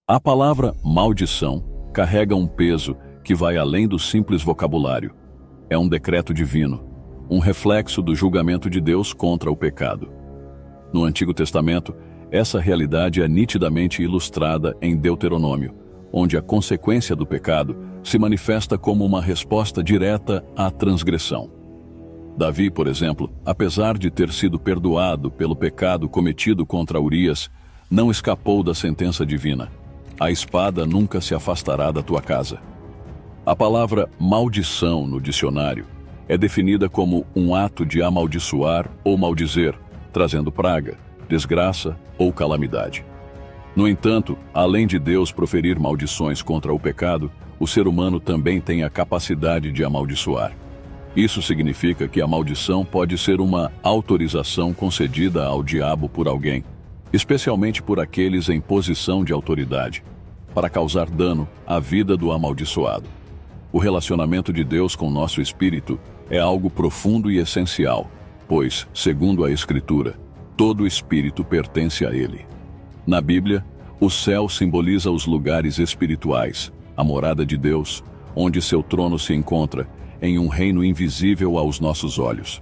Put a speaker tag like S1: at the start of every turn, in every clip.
S1: A palavra maldição carrega um peso que vai além do simples vocabulário. É um decreto divino, um reflexo do julgamento de Deus contra o pecado. No Antigo Testamento, essa realidade é nitidamente ilustrada em Deuteronômio, onde a consequência do pecado se manifesta como uma resposta direta à transgressão. Davi, por exemplo, apesar de ter sido perdoado pelo pecado cometido contra Urias, não escapou da sentença divina. A espada nunca se afastará da tua casa. A palavra maldição no dicionário é definida como um ato de amaldiçoar ou maldizer, trazendo praga, desgraça ou calamidade. No entanto, além de Deus proferir maldições contra o pecado, o ser humano também tem a capacidade de amaldiçoar. Isso significa que a maldição pode ser uma autorização concedida ao diabo por alguém, especialmente por aqueles em posição de autoridade, para causar dano à vida do amaldiçoado. O relacionamento de Deus com nosso espírito é algo profundo e essencial, pois, segundo a Escritura, todo espírito pertence a Ele. Na Bíblia, o céu simboliza os lugares espirituais, a morada de Deus, onde seu trono se encontra, em um reino invisível aos nossos olhos.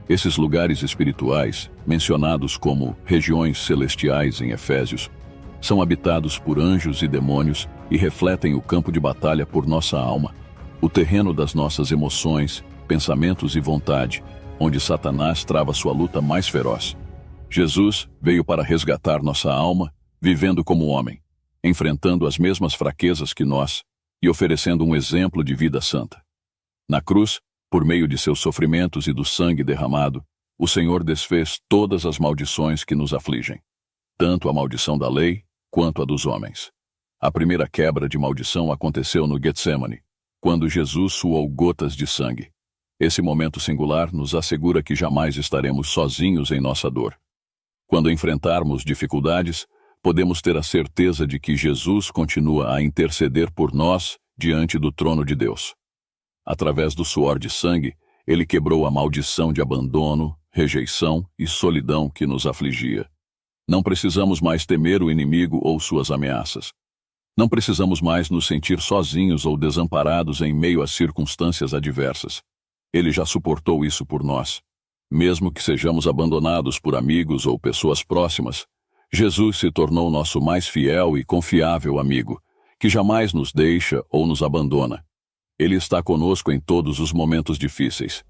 S1: Esses lugares espirituais, mencionados como regiões celestiais em Efésios, são habitados por anjos e demônios e refletem o campo de batalha por nossa alma, o terreno das nossas emoções, pensamentos e vontade, onde Satanás trava sua luta mais feroz. Jesus veio para resgatar nossa alma, vivendo como homem, enfrentando as mesmas fraquezas que nós e oferecendo um exemplo de vida santa. Na cruz, por meio de seus sofrimentos e do sangue derramado, o Senhor desfez todas as maldições que nos afligem, tanto a maldição da lei quanto a dos homens. A primeira quebra de maldição aconteceu no Getsemane, quando Jesus suou gotas de sangue. Esse momento singular nos assegura que jamais estaremos sozinhos em nossa dor. Quando enfrentarmos dificuldades, podemos ter a certeza de que Jesus continua a interceder por nós diante do trono de Deus. Através do suor de sangue, ele quebrou a maldição de abandono, rejeição e solidão que nos afligia. Não precisamos mais temer o inimigo ou suas ameaças. Não precisamos mais nos sentir sozinhos ou desamparados em meio às circunstâncias adversas. Ele já suportou isso por nós. Mesmo que sejamos abandonados por amigos ou pessoas próximas, Jesus se tornou nosso mais fiel e confiável amigo, que jamais nos deixa ou nos abandona. Ele está conosco em todos os momentos difíceis.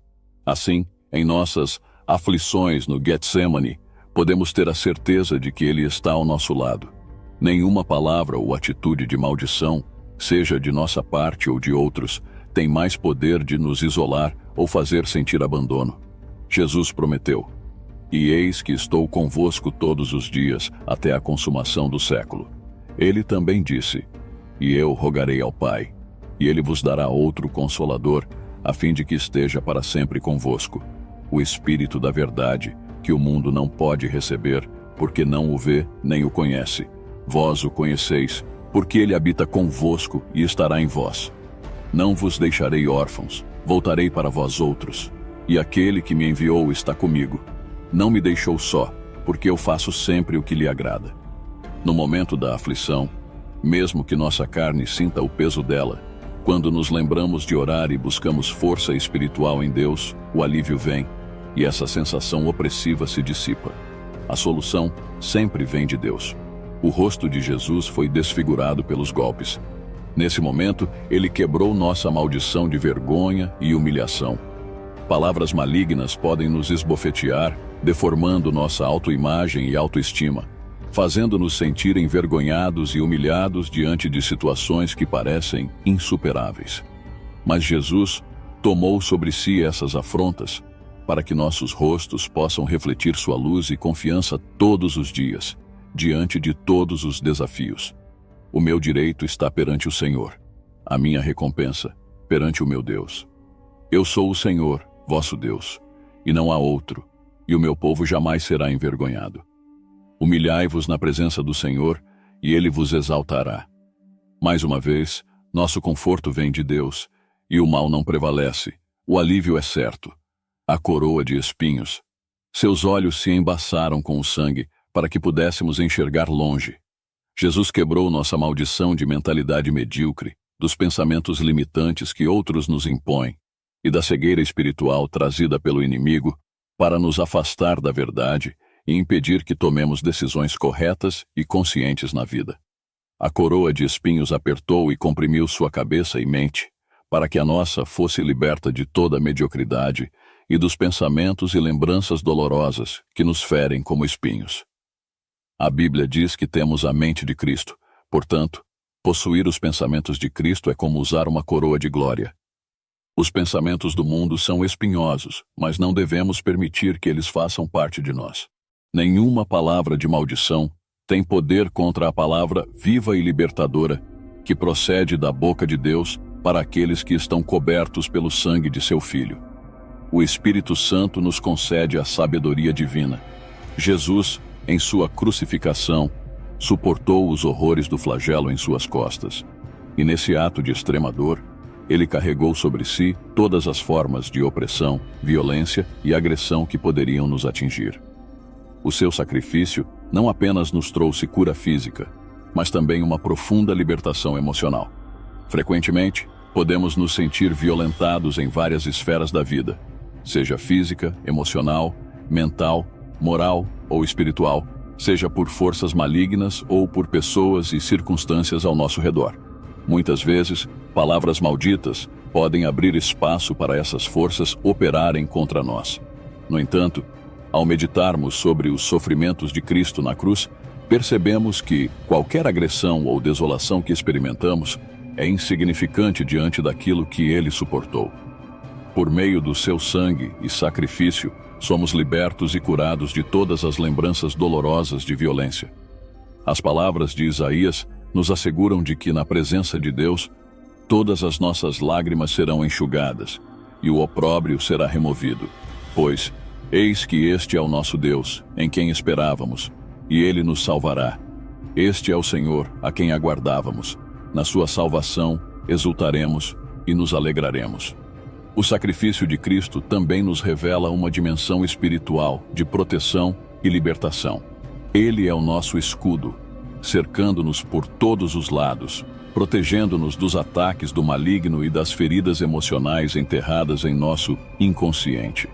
S1: Assim, em nossas aflições no Getsemane, podemos ter a certeza de que Ele está ao nosso lado. Nenhuma palavra ou atitude de maldição, seja de nossa parte ou de outros, tem mais poder de nos isolar ou fazer sentir abandono. Jesus prometeu: "E eis que estou convosco todos os dias, até a consumação do século." Ele também disse: "E eu rogarei ao Pai, e Ele vos dará outro Consolador, a fim de que esteja para sempre convosco, o Espírito da verdade, que o mundo não pode receber, porque não o vê nem o conhece. Vós o conheceis, porque Ele habita convosco e estará em vós. Não vos deixarei órfãos, voltarei para vós outros, e aquele que me enviou está comigo. Não me deixou só, porque eu faço sempre o que lhe agrada." No momento da aflição, mesmo que nossa carne sinta o peso dela, quando nos lembramos de orar e buscamos força espiritual em Deus, o alívio vem, e essa sensação opressiva se dissipa. A solução sempre vem de Deus. O rosto de Jesus foi desfigurado pelos golpes. Nesse momento, Ele quebrou nossa maldição de vergonha e humilhação. Palavras malignas podem nos esbofetear, deformando nossa autoimagem e autoestima, fazendo-nos sentir envergonhados e humilhados diante de situações que parecem insuperáveis. Mas Jesus tomou sobre si essas afrontas, para que nossos rostos possam refletir sua luz e confiança todos os dias, diante de todos os desafios. O meu direito está perante o Senhor, a minha recompensa perante o meu Deus. Eu sou o Senhor, vosso Deus, e não há outro, e o meu povo jamais será envergonhado. Humilhai-vos na presença do Senhor, e Ele vos exaltará. Mais uma vez, nosso conforto vem de Deus, e o mal não prevalece, o alívio é certo. A coroa de espinhos. Seus olhos se embaçaram com o sangue, para que pudéssemos enxergar longe. Jesus quebrou nossa maldição de mentalidade medíocre, dos pensamentos limitantes que outros nos impõem e da cegueira espiritual trazida pelo inimigo para nos afastar da verdade e impedir que tomemos decisões corretas e conscientes na vida. A coroa de espinhos apertou e comprimiu sua cabeça e mente, para que a nossa fosse liberta de toda a mediocridade e dos pensamentos e lembranças dolorosas que nos ferem como espinhos. A Bíblia diz que temos a mente de Cristo, portanto, possuir os pensamentos de Cristo é como usar uma coroa de glória. Os pensamentos do mundo são espinhosos, mas não devemos permitir que eles façam parte de nós. Nenhuma palavra de maldição tem poder contra a palavra viva e libertadora que procede da boca de Deus para aqueles que estão cobertos pelo sangue de seu Filho. O Espírito Santo nos concede a sabedoria divina. Jesus, em sua crucificação, suportou os horrores do flagelo em suas costas, e nesse ato de extrema dor, ele carregou sobre si todas as formas de opressão, violência e agressão que poderiam nos atingir. O seu sacrifício não apenas nos trouxe cura física, mas também uma profunda libertação emocional. Frequentemente, podemos nos sentir violentados em várias esferas da vida, seja física, emocional, mental, moral ou espiritual, seja por forças malignas ou por pessoas e circunstâncias ao nosso redor. Muitas vezes, palavras malditas podem abrir espaço para essas forças operarem contra nós. No entanto, ao meditarmos sobre os sofrimentos de Cristo na cruz, percebemos que qualquer agressão ou desolação que experimentamos é insignificante diante daquilo que ele suportou. Por meio do seu sangue e sacrifício, somos libertos e curados de todas as lembranças dolorosas de violência. As palavras de Isaías nos asseguram de que, na presença de Deus, todas as nossas lágrimas serão enxugadas e o opróbrio será removido. Pois, eis que este é o nosso Deus, em quem esperávamos, e ele nos salvará. Este é o Senhor, a quem aguardávamos. Na sua salvação, exultaremos e nos alegraremos. O sacrifício de Cristo também nos revela uma dimensão espiritual de proteção e libertação. Ele é o nosso escudo, cercando-nos por todos os lados, protegendo-nos dos ataques do maligno e das feridas emocionais enterradas em nosso inconsciente,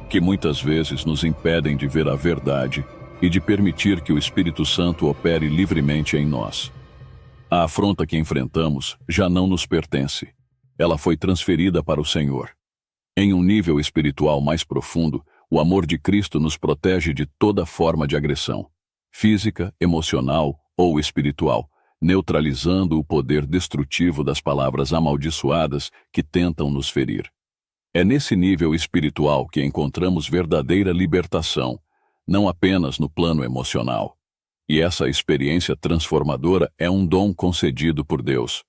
S1: que muitas vezes nos impedem de ver a verdade e de permitir que o Espírito Santo opere livremente em nós. A afronta que enfrentamos já não nos pertence. Ela foi transferida para o Senhor. Em um nível espiritual mais profundo, o amor de Cristo nos protege de toda forma de agressão, física, emocional ou espiritual, neutralizando o poder destrutivo das palavras amaldiçoadas que tentam nos ferir. É nesse nível espiritual que encontramos verdadeira libertação, não apenas no plano emocional. E essa experiência transformadora é um dom concedido por Deus.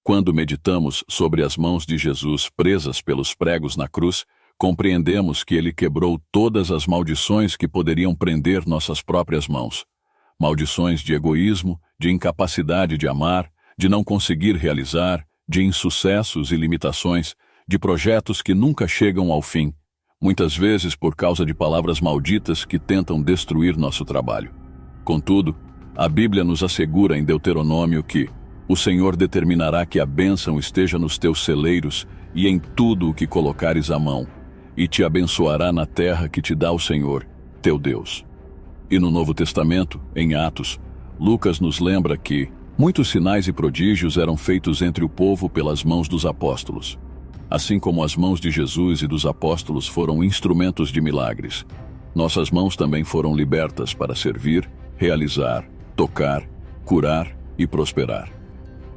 S1: Quando meditamos sobre as mãos de Jesus presas pelos pregos na cruz, compreendemos que ele quebrou todas as maldições que poderiam prender nossas próprias mãos. Maldições de egoísmo, de incapacidade de amar, de não conseguir realizar, de insucessos e limitações, de projetos que nunca chegam ao fim, muitas vezes por causa de palavras malditas que tentam destruir nosso trabalho. Contudo, a Bíblia nos assegura em Deuteronômio que o Senhor determinará que a bênção esteja nos teus celeiros e em tudo o que colocares a mão, e te abençoará na terra que te dá o Senhor, teu Deus. E no Novo Testamento, em Atos, Lucas nos lembra que muitos sinais e prodígios eram feitos entre o povo pelas mãos dos apóstolos. Assim como as mãos de Jesus e dos apóstolos foram instrumentos de milagres, nossas mãos também foram libertas para servir, realizar, tocar, curar e prosperar.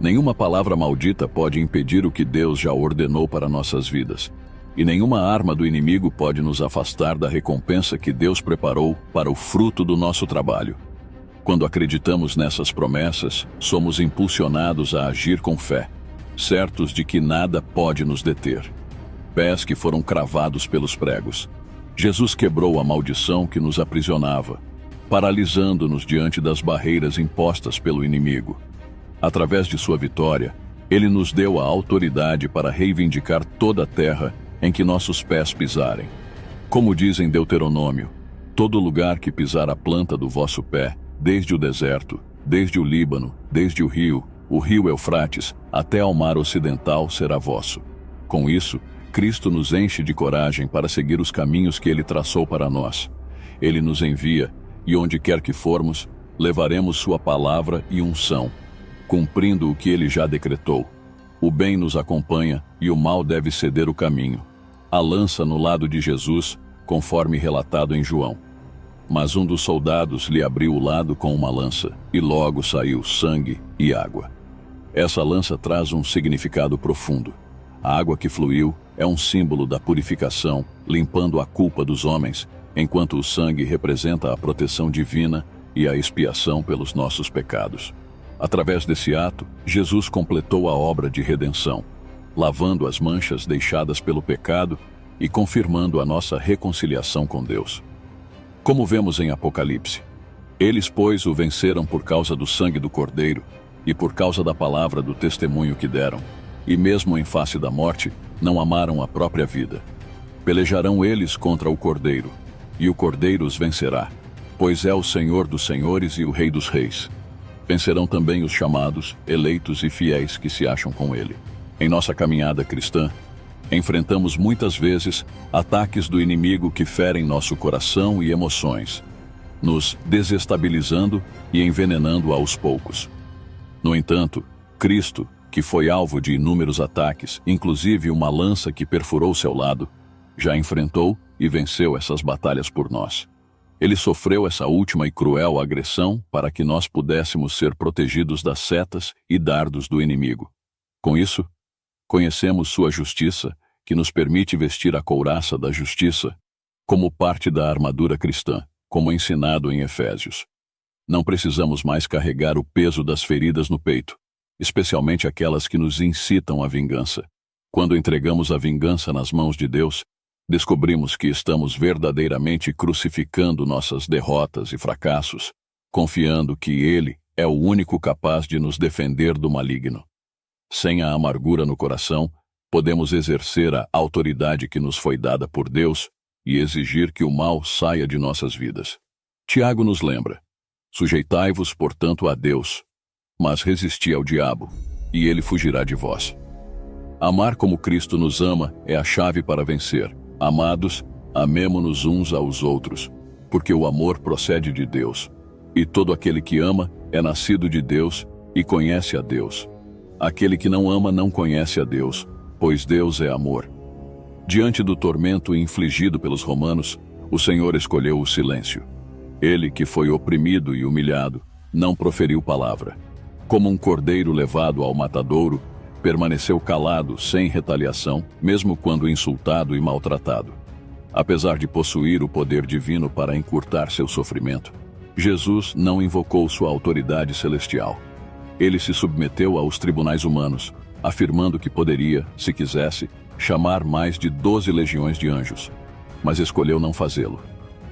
S1: Nenhuma palavra maldita pode impedir o que Deus já ordenou para nossas vidas, e nenhuma arma do inimigo pode nos afastar da recompensa que Deus preparou para o fruto do nosso trabalho. Quando acreditamos nessas promessas, somos impulsionados a agir com fé, certos de que nada pode nos deter. Pés que foram cravados pelos pregos. Jesus quebrou a maldição que nos aprisionava, paralisando-nos diante das barreiras impostas pelo inimigo. Através de sua vitória, ele nos deu a autoridade para reivindicar toda a terra em que nossos pés pisarem. Como diz em Deuteronômio, todo lugar que pisar a planta do vosso pé, desde o deserto, desde o Líbano, desde o rio Eufrates, até ao mar ocidental será vosso. Com isso, Cristo nos enche de coragem para seguir os caminhos que Ele traçou para nós. Ele nos envia, e onde quer que formos, levaremos sua palavra e unção, cumprindo o que Ele já decretou. O bem nos acompanha e o mal deve ceder o caminho. A lança no lado de Jesus, conforme relatado em João. Mas um dos soldados lhe abriu o lado com uma lança, e logo saiu sangue e água. Essa lança traz um significado profundo. A água que fluiu é um símbolo da purificação, limpando a culpa dos homens, enquanto o sangue representa a proteção divina e a expiação pelos nossos pecados. Através desse ato, Jesus completou a obra de redenção, lavando as manchas deixadas pelo pecado e confirmando a nossa reconciliação com Deus. Como vemos em Apocalipse, eles, pois, o venceram por causa do sangue do Cordeiro e por causa da palavra do testemunho que deram, e mesmo em face da morte, não amaram a própria vida. Pelejarão eles contra o Cordeiro, e o Cordeiro os vencerá, pois é o Senhor dos senhores e o Rei dos reis. Vencerão também os chamados, eleitos e fiéis que se acham com ele. Em nossa caminhada cristã, enfrentamos muitas vezes ataques do inimigo que ferem nosso coração e emoções, nos desestabilizando e envenenando aos poucos. No entanto, Cristo, que foi alvo de inúmeros ataques, inclusive uma lança que perfurou seu lado, já enfrentou e venceu essas batalhas por nós. Ele sofreu essa última e cruel agressão para que nós pudéssemos ser protegidos das setas e dardos do inimigo. Com isso, conhecemos sua justiça, que nos permite vestir a couraça da justiça como parte da armadura cristã, como ensinado em Efésios. Não precisamos mais carregar o peso das feridas no peito, especialmente aquelas que nos incitam à vingança. Quando entregamos a vingança nas mãos de Deus, descobrimos que estamos verdadeiramente crucificando nossas derrotas e fracassos, confiando que Ele é o único capaz de nos defender do maligno. Sem a amargura no coração, podemos exercer a autoridade que nos foi dada por Deus e exigir que o mal saia de nossas vidas. Tiago nos lembra: sujeitai-vos, portanto, a Deus, mas resisti ao diabo, e ele fugirá de vós. Amar como Cristo nos ama é a chave para vencer. Amados, amemo-nos uns aos outros, porque o amor procede de Deus, e todo aquele que ama é nascido de Deus e conhece a Deus. Aquele que não ama não conhece a Deus, pois Deus é amor. Diante do tormento infligido pelos romanos, o Senhor escolheu o silêncio. Ele, que foi oprimido e humilhado, não proferiu palavra. Como um cordeiro levado ao matadouro, permaneceu calado, sem retaliação, mesmo quando insultado e maltratado. Apesar de possuir o poder divino para encurtar seu sofrimento, Jesus não invocou sua autoridade celestial. Ele se submeteu aos tribunais humanos, afirmando que poderia, se quisesse, chamar mais de 12 legiões de anjos, mas escolheu não fazê-lo.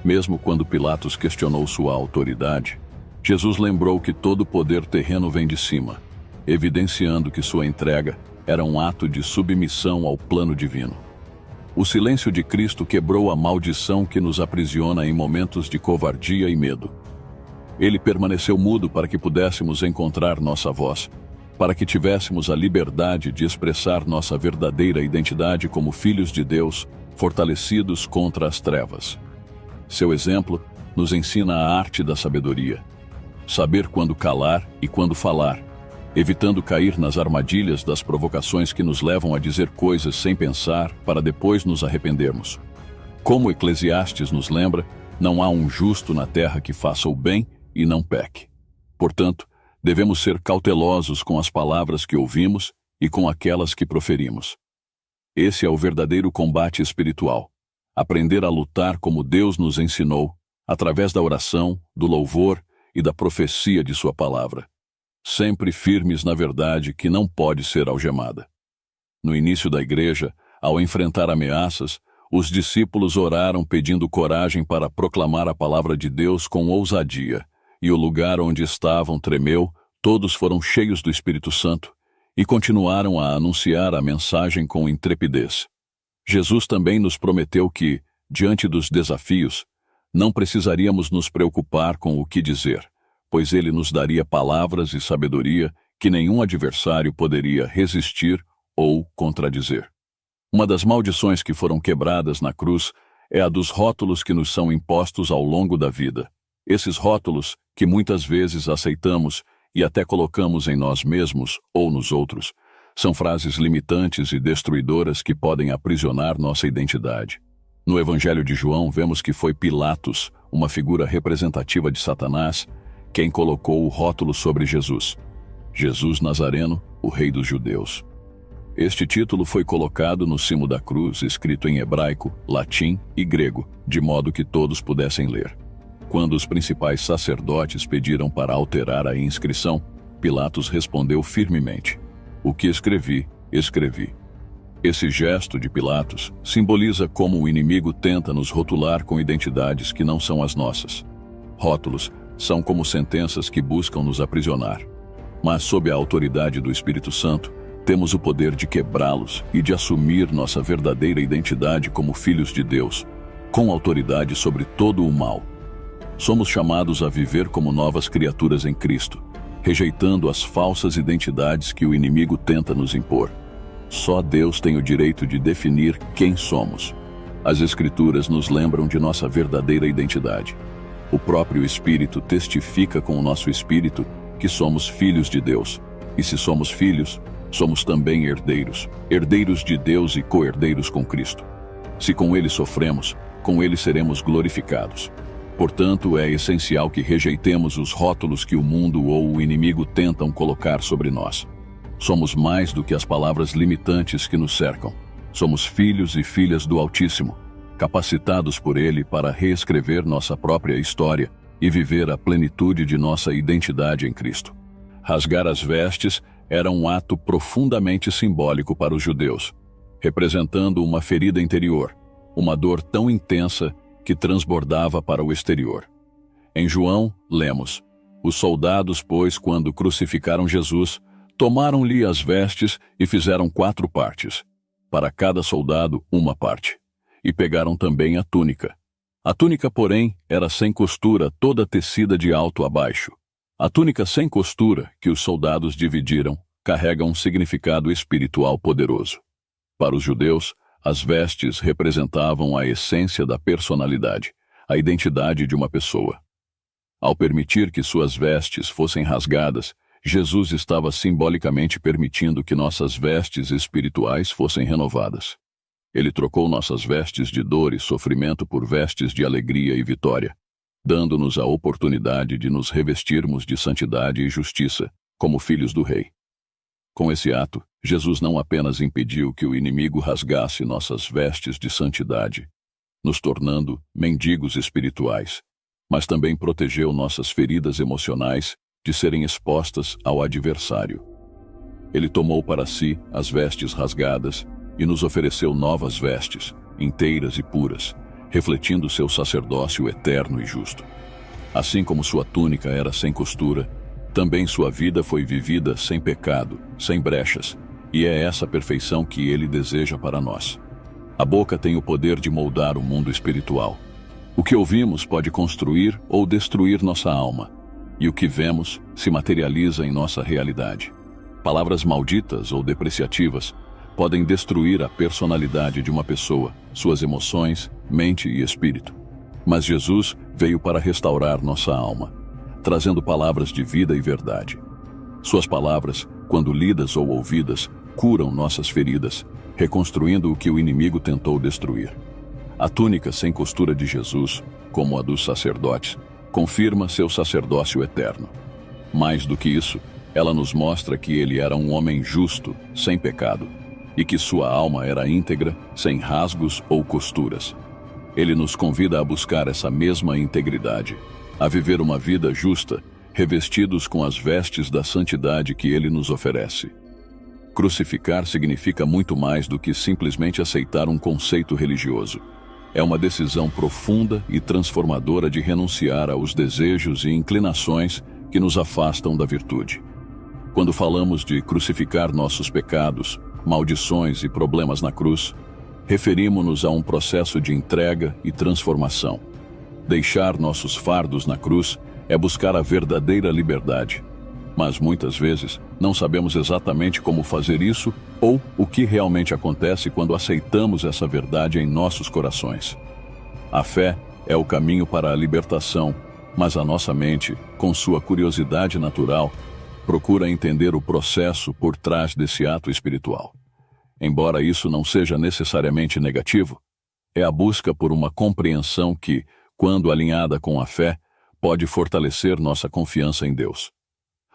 S1: Mesmo quando Pilatos questionou sua autoridade, Jesus lembrou que todo poder terreno vem de cima, evidenciando que sua entrega era um ato de submissão ao plano divino. O silêncio de Cristo quebrou a maldição que nos aprisiona em momentos de covardia e medo. Ele permaneceu mudo para que pudéssemos encontrar nossa voz, para que tivéssemos a liberdade de expressar nossa verdadeira identidade como filhos de Deus, fortalecidos contra as trevas. Seu exemplo nos ensina a arte da sabedoria, saber quando calar e quando falar, evitando cair nas armadilhas das provocações que nos levam a dizer coisas sem pensar para depois nos arrependermos. Como Eclesiastes nos lembra, não há um justo na terra que faça o bem e não peque. Portanto, devemos ser cautelosos com as palavras que ouvimos e com aquelas que proferimos. Esse é o verdadeiro combate espiritual. Aprender a lutar como Deus nos ensinou, através da oração, do louvor e da profecia de sua palavra. Sempre firmes na verdade que não pode ser algemada. No início da igreja, ao enfrentar ameaças, os discípulos oraram pedindo coragem para proclamar a palavra de Deus com ousadia, e o lugar onde estavam tremeu, todos foram cheios do Espírito Santo e continuaram a anunciar a mensagem com intrepidez. Jesus também nos prometeu que, diante dos desafios, não precisaríamos nos preocupar com o que dizer, pois ele nos daria palavras e sabedoria que nenhum adversário poderia resistir ou contradizer. Uma das maldições que foram quebradas na cruz é a dos rótulos que nos são impostos ao longo da vida. Esses rótulos, que muitas vezes aceitamos e até colocamos em nós mesmos ou nos outros, são frases limitantes e destruidoras que podem aprisionar nossa identidade. No Evangelho de João, vemos que foi Pilatos, uma figura representativa de Satanás, quem colocou o rótulo sobre Jesus. Jesus Nazareno, o Rei dos Judeus. Este título foi colocado no cimo da cruz, escrito em hebraico, latim e grego, de modo que todos pudessem ler. Quando os principais sacerdotes pediram para alterar a inscrição, Pilatos respondeu firmemente: "O que escrevi, escrevi." Esse gesto de Pilatos simboliza como o inimigo tenta nos rotular com identidades que não são as nossas. Rótulos são como sentenças que buscam nos aprisionar. Mas sob a autoridade do Espírito Santo, temos o poder de quebrá-los e de assumir nossa verdadeira identidade como filhos de Deus, com autoridade sobre todo o mal. Somos chamados a viver como novas criaturas em Cristo, rejeitando as falsas identidades que o inimigo tenta nos impor. Só Deus tem o direito de definir quem somos. As Escrituras nos lembram de nossa verdadeira identidade. O próprio Espírito testifica com o nosso espírito que somos filhos de Deus. E se somos filhos, somos também herdeiros, herdeiros de Deus e co-herdeiros com Cristo. Se com Ele sofremos, com Ele seremos glorificados. Portanto, é essencial que rejeitemos os rótulos que o mundo ou o inimigo tentam colocar sobre nós. Somos mais do que as palavras limitantes que nos cercam. Somos filhos e filhas do Altíssimo, capacitados por Ele para reescrever nossa própria história e viver a plenitude de nossa identidade em Cristo. Rasgar as vestes era um ato profundamente simbólico para os judeus, representando uma ferida interior, uma dor tão intensa que transbordava para o exterior. Em João, lemos: "Os soldados, pois, quando crucificaram Jesus, tomaram-lhe as vestes e fizeram 4 partes, para cada soldado uma parte, e pegaram também a túnica. A túnica, porém, era sem costura, toda tecida de alto a baixo. A túnica sem costura, que os soldados dividiram, carrega um significado espiritual poderoso. Para os judeus, as vestes representavam a essência da personalidade, a identidade de uma pessoa. Ao permitir que suas vestes fossem rasgadas, Jesus estava simbolicamente permitindo que nossas vestes espirituais fossem renovadas. Ele trocou nossas vestes de dor e sofrimento por vestes de alegria e vitória, dando-nos a oportunidade de nos revestirmos de santidade e justiça, como filhos do Rei. Com esse ato, Jesus não apenas impediu que o inimigo rasgasse nossas vestes de santidade, nos tornando mendigos espirituais, mas também protegeu nossas feridas emocionais de serem expostas ao adversário. Ele tomou para si as vestes rasgadas e nos ofereceu novas vestes, inteiras e puras, refletindo seu sacerdócio eterno e justo. Assim como sua túnica era sem costura, também sua vida foi vivida sem pecado, sem brechas, e é essa perfeição que ele deseja para nós. A boca tem o poder de moldar o mundo espiritual. O que ouvimos pode construir ou destruir nossa alma, e o que vemos se materializa em nossa realidade. Palavras malditas ou depreciativas podem destruir a personalidade de uma pessoa, suas emoções, mente e espírito. Mas Jesus veio para restaurar nossa alma, trazendo palavras de vida e verdade. Suas palavras, quando lidas ou ouvidas, curam nossas feridas, reconstruindo o que o inimigo tentou destruir. A túnica sem costura de Jesus, como a dos sacerdotes, confirma seu sacerdócio eterno. Mais do que isso, ela nos mostra que ele era um homem justo, sem pecado, e que sua alma era íntegra, sem rasgos ou costuras. Ele nos convida a buscar essa mesma integridade, a viver uma vida justa, revestidos com as vestes da santidade que ele nos oferece. Crucificar significa muito mais do que simplesmente aceitar um conceito religioso. É uma decisão profunda e transformadora de renunciar aos desejos e inclinações que nos afastam da virtude. Quando falamos de crucificar nossos pecados, maldições e problemas na cruz, referimos-nos a um processo de entrega e transformação. Deixar nossos fardos na cruz é buscar a verdadeira liberdade. Mas muitas vezes não sabemos exatamente como fazer isso ou o que realmente acontece quando aceitamos essa verdade em nossos corações. A fé é o caminho para a libertação, mas a nossa mente, com sua curiosidade natural, procura entender o processo por trás desse ato espiritual. Embora isso não seja necessariamente negativo, é a busca por uma compreensão que, quando alinhada com a fé, pode fortalecer nossa confiança em Deus.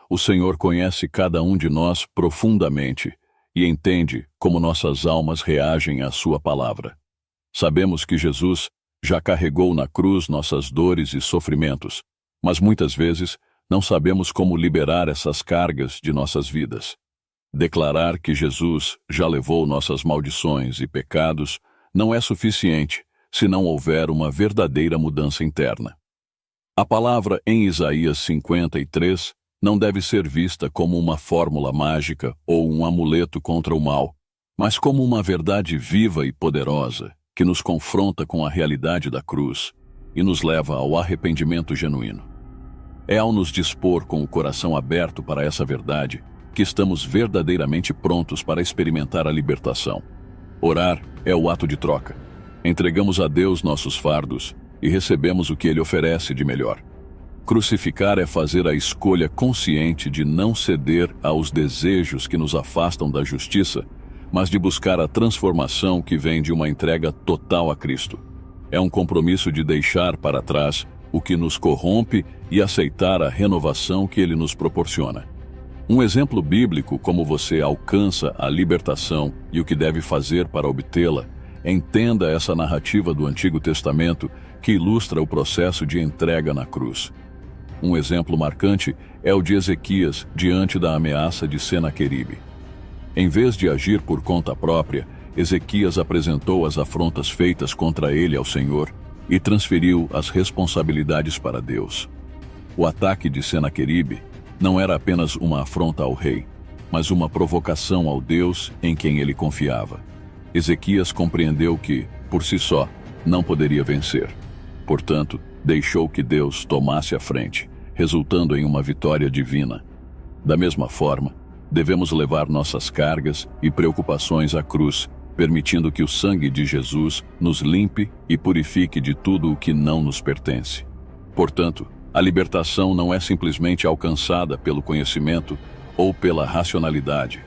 S1: O Senhor conhece cada um de nós profundamente e entende como nossas almas reagem à sua palavra. Sabemos que Jesus já carregou na cruz nossas dores e sofrimentos, mas muitas vezes não sabemos como liberar essas cargas de nossas vidas. Declarar que Jesus já levou nossas maldições e pecados não é suficiente se não houver uma verdadeira mudança interna. A palavra em Isaías 53 não deve ser vista como uma fórmula mágica ou um amuleto contra o mal, mas como uma verdade viva e poderosa que nos confronta com a realidade da cruz e nos leva ao arrependimento genuíno. É ao nos dispor com o coração aberto para essa verdade que estamos verdadeiramente prontos para experimentar a libertação. Orar é o ato de troca. Entregamos a Deus nossos fardos e recebemos o que Ele oferece de melhor. Crucificar é fazer a escolha consciente de não ceder aos desejos que nos afastam da justiça, mas de buscar a transformação que vem de uma entrega total a Cristo. É um compromisso de deixar para trás o que nos corrompe e aceitar a renovação que Ele nos proporciona. Um exemplo bíblico como você alcança a libertação e o que deve fazer para obtê-la, entenda essa narrativa do Antigo Testamento que ilustra o processo de entrega na cruz. Um exemplo marcante é o de Ezequias diante da ameaça de Senaqueribe. Em vez de agir por conta própria, Ezequias apresentou as afrontas feitas contra ele ao Senhor e transferiu as responsabilidades para Deus. O ataque de Senaqueribe não era apenas uma afronta ao rei, mas uma provocação ao Deus em quem ele confiava. Ezequias compreendeu que, por si só, não poderia vencer. Portanto, deixou que Deus tomasse a frente, resultando em uma vitória divina. Da mesma forma, devemos levar nossas cargas e preocupações à cruz, permitindo que o sangue de Jesus nos limpe e purifique de tudo o que não nos pertence. Portanto, a libertação não é simplesmente alcançada pelo conhecimento ou pela racionalidade,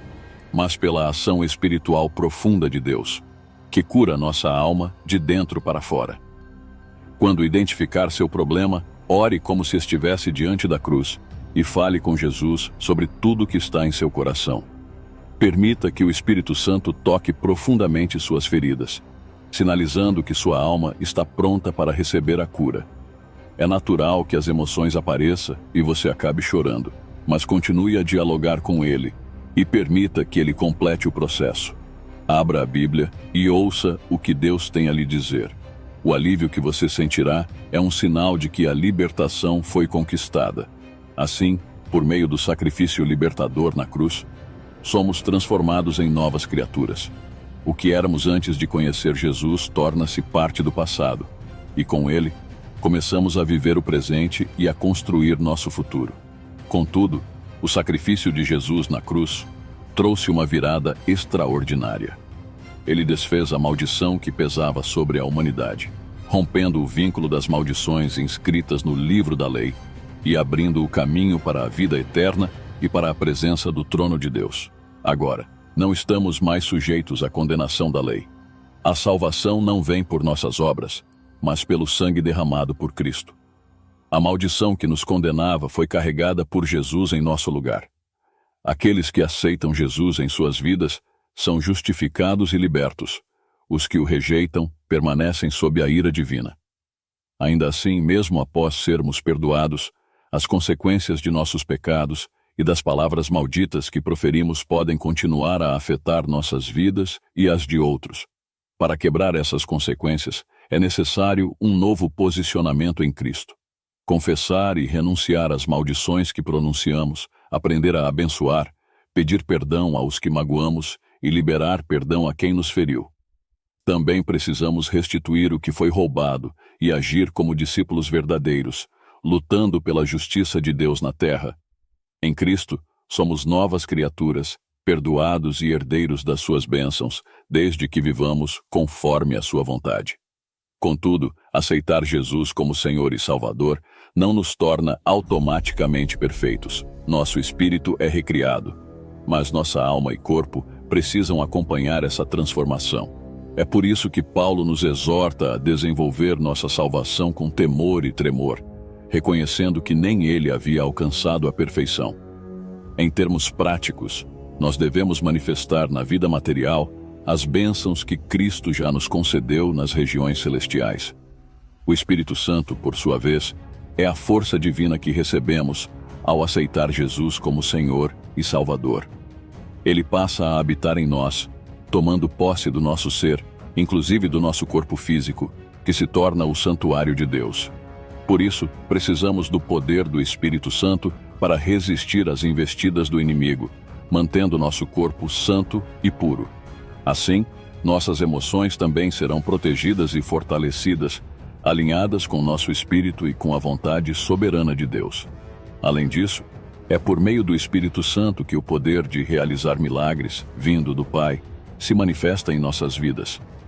S1: mas pela ação espiritual profunda de Deus, que cura nossa alma de dentro para fora. Quando identificar seu problema, ore como se estivesse diante da cruz e fale com Jesus sobre tudo que está em seu coração. Permita que o Espírito Santo toque profundamente suas feridas, sinalizando que sua alma está pronta para receber a cura. É natural que as emoções apareçam e você acabe chorando, mas continue a dialogar com Ele e permita que Ele complete o processo. Abra a Bíblia e ouça o que Deus tem a lhe dizer. O alívio que você sentirá é um sinal de que a libertação foi conquistada. Assim, por meio do sacrifício libertador na cruz, somos transformados em novas criaturas. O que éramos antes de conhecer Jesus torna-se parte do passado, e com ele, começamos a viver o presente e a construir nosso futuro. Contudo, o sacrifício de Jesus na cruz trouxe uma virada extraordinária. Ele desfez a maldição que pesava sobre a humanidade, rompendo o vínculo das maldições inscritas no livro da lei e abrindo o caminho para a vida eterna e para a presença do trono de Deus. Agora, não estamos mais sujeitos à condenação da lei. A salvação não vem por nossas obras, mas pelo sangue derramado por Cristo. A maldição que nos condenava foi carregada por Jesus em nosso lugar. Aqueles que aceitam Jesus em suas vidas são justificados e libertos. Os que o rejeitam permanecem sob a ira divina. Ainda assim, mesmo após sermos perdoados, as consequências de nossos pecados e das palavras malditas que proferimos podem continuar a afetar nossas vidas e as de outros. Para quebrar essas consequências, é necessário um novo posicionamento em Cristo. Confessar e renunciar às maldições que pronunciamos, aprender a abençoar, pedir perdão aos que magoamos e liberar perdão a quem nos feriu. Também precisamos restituir o que foi roubado e agir como discípulos verdadeiros, lutando pela justiça de Deus na terra. Em Cristo, somos novas criaturas, perdoados e herdeiros das suas bênçãos, desde que vivamos conforme a sua vontade. Contudo, aceitar Jesus como Senhor e Salvador não nos torna automaticamente perfeitos. Nosso espírito é recriado, mas nossa alma e corpo precisam acompanhar essa transformação. É por isso que Paulo nos exorta a desenvolver nossa salvação com temor e tremor, reconhecendo que nem ele havia alcançado a perfeição. Em termos práticos, nós devemos manifestar na vida material as bênçãos que Cristo já nos concedeu nas regiões celestiais. O Espírito Santo, por sua vez, é a força divina que recebemos ao aceitar Jesus como Senhor e Salvador. Ele passa a habitar em nós, tomando posse do nosso ser, inclusive do nosso corpo físico, que se torna o santuário de Deus. Por isso, precisamos do poder do Espírito Santo para resistir às investidas do inimigo, mantendo nosso corpo santo e puro. Assim, nossas emoções também serão protegidas e fortalecidas, alinhadas com nosso espírito e com a vontade soberana de Deus. Além disso, é por meio do Espírito Santo que o poder de realizar milagres, vindo do Pai, se manifesta em nossas vidas.